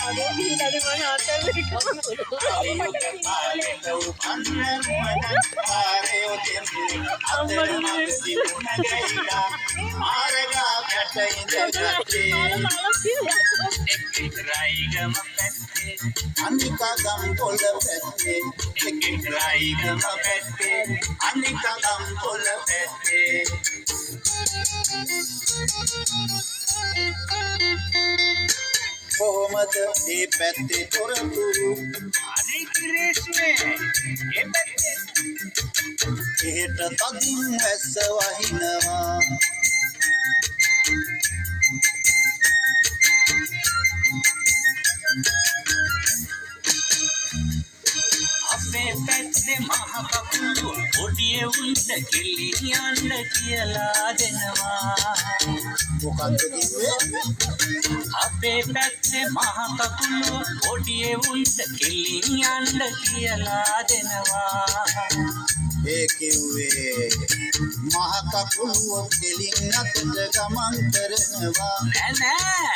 අනේ දීලාද මම ආතල් Anika gam pola pette, raigam pette, Anika gam pola pette. කොහොමද මේ පැත්තේ තොරතුරු? හරි ක්‍රිස්නේ ඒ පැත්තේ එහෙට තදින් ඇස්ස වහිනවා. අපේ පැත්තේ මහ කකුළු පොඩිය උන්ට කෙලි යන්න කියලා දෙනවා. මොකක්ද කිව්වේ? අපේ පැත්තේ මහ කකුළු පොඩිය උන්ට කෙලි යන්න කියලා දෙනවා. ඒ කිව්වේ මහ කකුළුව කෙලින් අතට ගමන් කරනවා. නෑ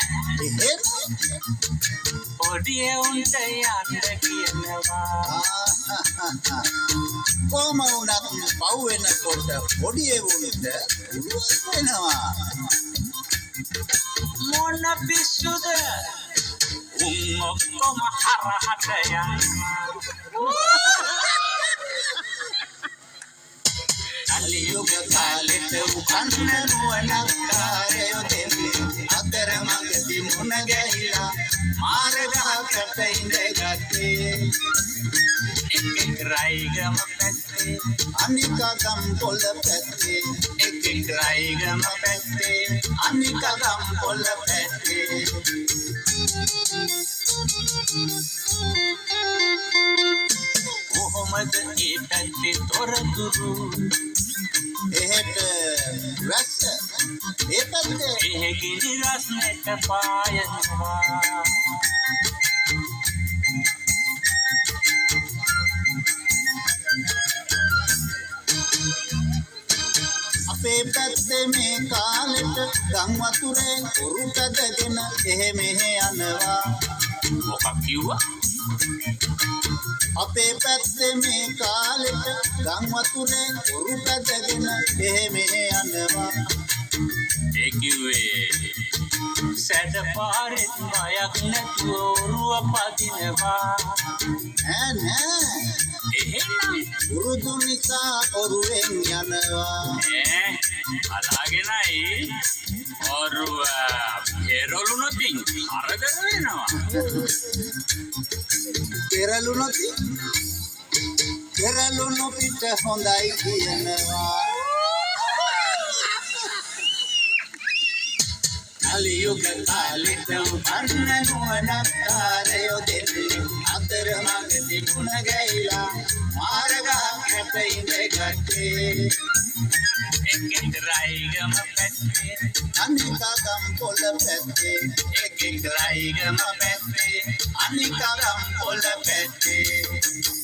එහෙත් පොඩිය උන්ට යන්න කියනවා. කොහොම වුණත් පව් වෙනකොට පොඩි එවුන්ට උරුස් වෙනවා. මොන පිස්සුද උන් ඔක්කොම හරහට යනවා. කලියුග කාලෙට උපන්න නුවණක් කාරයෝ දෙන්නේ අතර මඟදී මුණ ගැහිලා මාර්ගහකට ඉඳගත්තේ. එක රයිගම පැත්තේ අනිකා ගම් පොළ පැත්තේ, එක රයිගම පැත්තේ අනිකා ගම් පොළ පැත්තේ. කොහොමද ඒ පැත්තේ තොරතුරු? එහෙට වැස්ස ඒ පැත්තේ එහෙ ගිනි රස්නෙට පායනවා. අපේ පැත්තේ මේ කාලෙට ගම් වතුරේ උරු පැදගෙන එහෙ මෙහෙ යනවා. මොකක් කිව්වා? අපේ පැත්තේ මේ කාලෙට ගම් වතුරේ උරු පැදගෙන එහෙ මෙහෙ යනවා. ඒ කිව්වේ සැඩ පාරෙත් බයක් නැතුව ඔරුව පදිනවා. නෑ එහෙනම් උරුදු නිසා ඔරුවෙන් යනවා. අලාගෙනයි ඔරුව පෙරළු නොතින් අරදර වෙනවා. පෙරළු නොපිට හොඳයි කියනවා. කලියුග කාලෙට උපන්න නුවණක් කාරයෝ දෙන්නේ අතර මඟදී මුණ ගැහිලා මාර්ගහකට ඉඳගත්තේ. එක රයිගම පැත්තේ අනිකා ගම් පොළ පැත්තේ, එක රයිගම පැත්තේ අනිකා ගම් පොළ පැත්තේ.